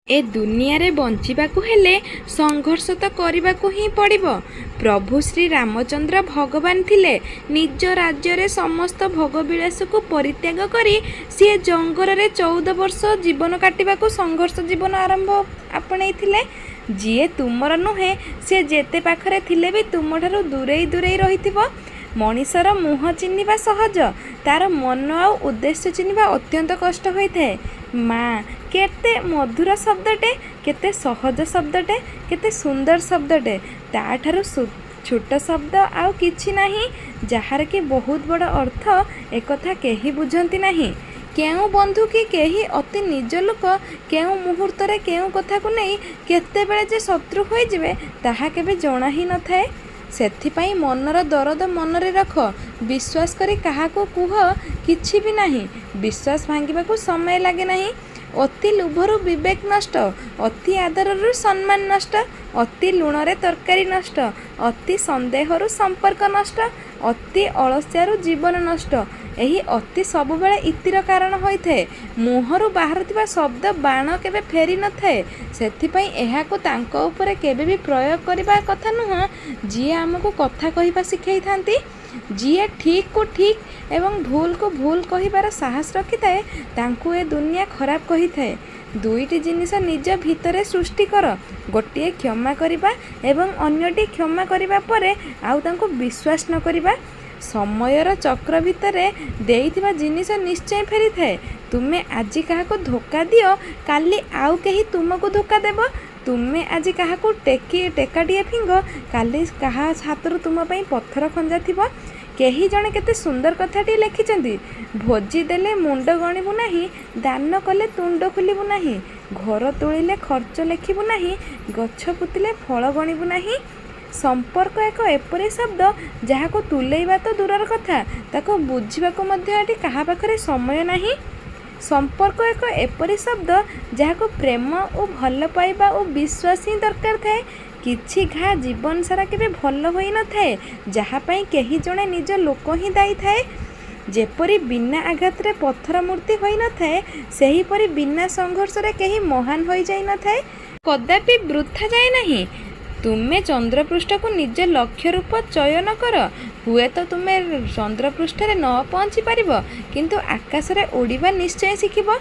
ए दुनिया रे बंचिबाकु हेले संघर्ष तो करबाकु ही पड़िबो। प्रभु श्री रामचंद्र भगवान थिले। निज राज्य रे समस्त भोगविलास को परित्याग करी सी जंगल रे 14 वर्ष जीवन काटिबाकु संघर्ष जीवन आरंभ आपणे थिले। जीए तुमर नुहे सी जेते पाखरे थिले भी तुमठारु दूरेई दूरेई रहिथिबो। मनीषर मुह चिन्हिबा सहज, तार मन आउ उद्देश्य चिन्हिबा अत्यंत कष्ट होइଥାଏ। माँ केते मधुर शब्दटे, केते सहज शब्दटे, केते सुंदर शब्दटे, ताठारु छोट शब्द आउ किछि नाही जहार कि बहुत बड़ अर्थ एकथा केही बुझंती नाही। केउ बंधु कि केही अति निज लोक केउ मुहूर्त रे केउ कथा को नहीं केते बेले जे शत्रु होई जिवे ताहा केबे जणा ही न थाए। सेथिपाई मनर दरद मनरे रख, विश्वास करी काहाको कुह किछि भी नाही। विश्वास भांगिबाकू समय लागे नाही। अति लुभरु विवेक नष्ट, अति आदररु सम्मान नष्ट, अति लुणरे तरकारी नष्ट, अति संदेहरु संपर्क नष्ट, अति अलस्यारु जीवन नष्ट। एही अति सबुबेले इतिर कारण होइथे। मुहरु बाहरुथिबा शब्द बाण केबे फेरी न थाए। सेथिपाई एहाको तांको उपरे केबे भी प्रयोग करिबा कथा नुह। जिए आमको कथा कहिबा सिखै थांती, जिए ठीक को ठीक एवं भूल को भूल कहिबार साहस रखिथाए, तांको ए दुनिया खराब कहिथाए। दुईटी जिनिस निज भितरे सृष्टि कर, गोटे क्षमा करिबा एवं अन्यटी क्षमा करिबा परे आउ तांको विश्वास न करिबा। समयर चक्र भितरे देइथिबा जिनिस निश्चय फेरी थाए। तुमे आज काहाको धोखा दियो, काली आउ केही तुमको धोखा देबो। तुमे आज काहाको टेकाटिए फिंग, काली काहा हाथरु तुम पई पत्थर खंजा थिबो। केही जणे केते सुंदर कथाटी लिखिचंती, भोजी देले मुंड गणिबु नाही, दान कले तुंड खुलिबु नाही, घर तोलिले खर्च लेखिबु नाही, गछ पुतिले फल गणिबु नाही। संपर्क एक एपरी शब्द जहाको तुलेइबा तो दूरर कथा, ताको बुझिबाको मध्य एटी काहा पाखरे समय नाही। संपर्क एक एपरी शब्द जहाको प्रेम और भल पाइबा और विश्वास ही दरकार थाए। किछि घा जीवन सारा केबे भल होई न थाए, जहा पई केही जणे निज लोक ही दायी थाए। जेपरी बिना आघात रे पत्थर मूर्ति होई न थाए, सेही परी बिना संघर्ष रे केही महान होई जाई न थाए। कदापि वृथा जाए नहीं। तुमे चंद्रपृष्ठ को निज लक्ष्य रूप चयन कर। हुए तो तुमे चंद्रपृष्ठ रे न पहुँची पारिबो, किंतु आकाश रे उड़ीबा निश्चय शिखिबो।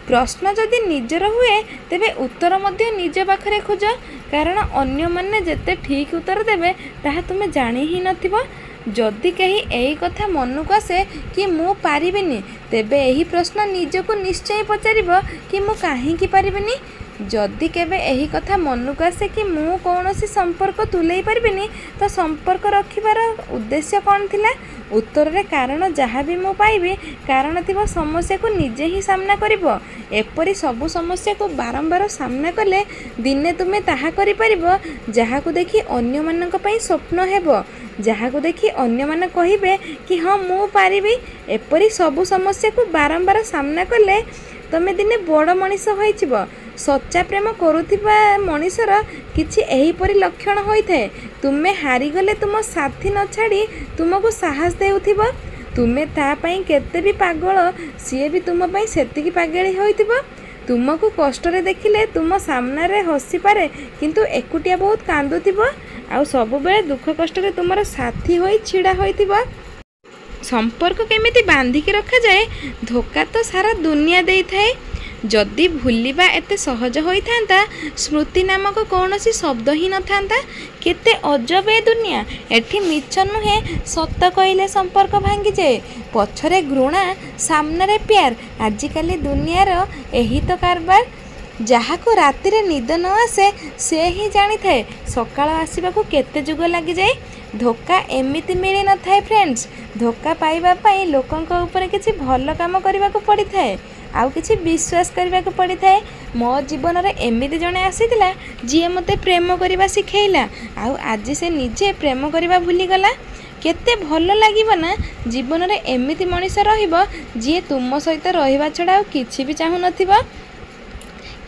प्रश्न जदि निजर हुए तेबे उत्तर मध्य निज पाखरे खोज, कारण अन्य माने जेते ठीक उत्तर देबे ताहा तुमे जानि ही नथिबो। जदि कहीं यही कथा मन को आसे कि मु पारिबिनी, तेबे यही प्रश्न निजको निश्चय पचारिबो कि मु काहेकि पारिबिनी। जदि केबे यही कथा मन को आसे कि मु कौनसी संपर्क तुलेई पारिबिनी, तो संपर्क रखिबार उद्देश्य कौन थिला। उत्तर रे कारण जहाँ भी मु पाइबी, कारण थिबो समस्या को निजे ही सामना करिबो। एपरी सबु समस्या को बारंबार सामना कले दिने तुमे ताहा करि पारिबो, जहाको देखि अन्य मानक पई स्वप्न हेबो, जहाको देखि अन्य मान कहिबे कि हाँ मु पारिबी। एपरी सबु समस्या को बारंबार सामना कले तमे दिने बड़ मनीष होइछिबो। सच्चा प्रेम करुथिबा मनीषर किछि एहीपरि लक्षण होइଥାଏ। तुमे हारिगले तुम साथी न छाड़ी तुमको साहस देउथिबो। तुमे ता पई केते भी पागल, सीए भी तुम पई सेतिकी पागली होइथिबो। तुमको कष्ट रे देखिले तुम सामना रे हसी पारे, किंतु एकुटिया बहुत कांदुथिबो। आउ सब बेले दुख कष्ट रे तुमर साथी होई छिड़ा होइथिबो। संपर्क केमिति बांधिकी रखा जाए, धोखा तो सारा दुनिया देई थाए। जदि भूलिबा एते सहज होइथांता, स्मृति नामक कौनसी शब्द ही न थांता। केते अजब ए दुनिया, एठी मिछ नुहे सत कहिले संपर्क भांगी जाए। पछरे घृणा, सामने प्यार। आजिकाली दुनियार एही तो कारबार। जहाको राति रे निद न आसे से ही जानी थाए सकाळ आसीबाकू केते जुग लागि जाए। धोखा एमिति मिली न थाए फ्रेंड्स। धोखा पाइबा पई लोकंक ऊपर किछि भल काम करबाकू पड़ी थाए, आउ किछि विश्वास करबाकू पड़ी थाए। मो जीवन रे एमिति जणे आसीतिला जिए मते प्रेम करबा सिखैला, आउ आज से निजे प्रेम करबा भूली गला। केते भल लागिबो ना जीवन रे एमिति मनीष रहिबो जिए तुम सहित रहिबा छडा आउ किछि भी चाहू नथिबो।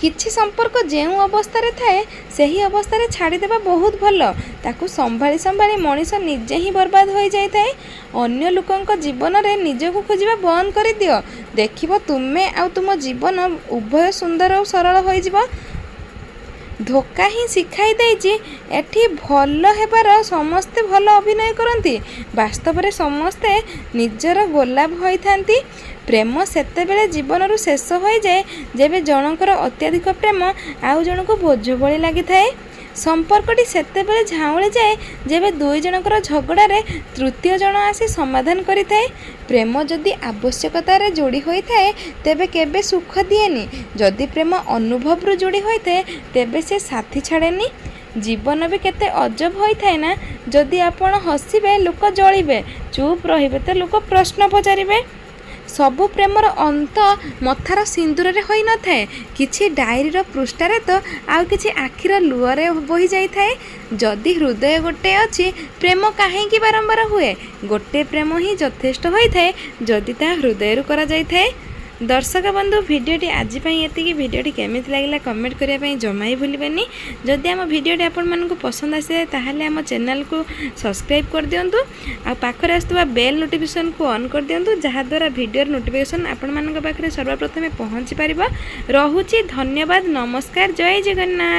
କିଛି ସମ୍ପର୍କ ଯେଉଁ ଅବସ୍ଥାରେ ଥାଏ ସେହି ଅବସ୍ଥାରେ ଛାଡ଼ିଦେବା ବହୁତ ଭଲ। ତାକୁ ସମ୍ଭାଳି ସମ୍ଭାଳି ମଣିଷ ନିଜେ ହିଁ ବର୍ବାଦ ହୋଇଯାଇଥାଏ। ଅନ୍ୟ ଲୋକଙ୍କ ଜୀବନରେ ନିଜକୁ ଖୋଜିବା ବନ୍ଦ କରିଦିଅ, ଦେଖିବ ତୁମେ ଆଉ ତୁମ ଜୀବନ ଉଭୟ ସୁନ୍ଦର ଓ ସରଳ ହୋଇଯିବ। ଧୋକା ହିଁ ଶିଖାଇ ଦେଇଛି ଏଠି ଭଲ ହେବାର ସମସ୍ତେ ଭଲ ଅଭିନୟ କରନ୍ତି, ବାସ୍ତବରେ ସମସ୍ତେ ନିଜର ଗୋଲାପ ହୋଇଥାନ୍ତି। ପ୍ରେମ ସେତେବେଳେ ଜୀବନରୁ ଶେଷ ହୋଇଯାଏ ଯେବେ ଜଣଙ୍କର ଅତ୍ୟଧିକ ପ୍ରେମ ଆଉ ଜଣକୁ ବୋଝ ଭଳି ଲାଗିଥାଏ। ସମ୍ପର୍କଟି ସେତେବେଳେ ଝାଉଁଳି ଯାଏ ଯେବେ ଦୁଇ ଜଣଙ୍କର ଝଗଡ଼ାରେ ତୃତୀୟ ଜଣ ଆସି ସମାଧାନ କରିଥାଏ। ପ୍ରେମ ଯଦି ଆବଶ୍ୟକତାରେ ଯୋଡ଼ି ହୋଇଥାଏ ତେବେ କେବେ ସୁଖ ଦିଏନି। ଯଦି ପ୍ରେମ ଅନୁଭବରୁ ଯୋଡ଼ି ହୋଇଥାଏ ତେବେ ସେ ସାଥି ଛାଡ଼େନି। ଜୀବନ ବି କେତେ ଅଜବ ହୋଇଥାଏ ନା। ଯଦି ଆପଣ ହସିବେ ଲୋକ ଜଳିବେ, ଚୁପ୍ ରହିବେ ତ ଲୋକ ପ୍ରଶ୍ନ ପଚାରିବେ। ସବୁ ପ୍ରେମର ଅନ୍ତ ମଥାର ସିନ୍ଦୁରରେ ହୋଇନଥାଏ, କିଛି ଡାଏରୀର ପୃଷ୍ଠାରେ ତ ଆଉ କିଛି ଆଖିର ଲୁହରେ ବୋହି ଯାଇଥାଏ। ଯଦି ହୃଦୟ ଗୋଟେ ଅଛି ପ୍ରେମ କାହିଁକି ବାରମ୍ବାର ହୁଏ? ଗୋଟେ ପ୍ରେମ ହିଁ ଯଥେଷ୍ଟ ହୋଇଥାଏ ଯଦି ତାହା ହୃଦୟରୁ କରାଯାଇଥାଏ। ଦର୍ଶକ ବନ୍ଧୁ, ଭିଡ଼ିଓଟି ଆଜି ପାଇଁ ଏତିକି। ଭିଡ଼ିଓଟି କେମିତି ଲାଗିଲା କମେଣ୍ଟ କରିବା ପାଇଁ ଜମା ହିଁ ଭୁଲିବେନି। ଯଦି ଆମ ଭିଡ଼ିଓଟି ଆପଣମାନଙ୍କୁ ପସନ୍ଦ ଆସେ ତାହେଲେ ଆମ ଚ୍ୟାନେଲକୁ ସବସ୍କ୍ରାଇବ୍ କରିଦିଅନ୍ତୁ ଆଉ ପାଖରେ ଆସୁଥିବା ବେଲ୍ ନୋଟିଫିକେସନକୁ ଅନ୍ କରିଦିଅନ୍ତୁ, ଯାହାଦ୍ୱାରା ଭିଡ଼ିଓର ନୋଟିଫିକେସନ୍ ଆପଣମାନଙ୍କ ପାଖରେ ସର୍ବପ୍ରଥମେ ପହଞ୍ଚି ପାରିବ। ରହୁଛି, ଧନ୍ୟବାଦ, ନମସ୍କାର, ଜୟ ଜଗନ୍ନାଥ।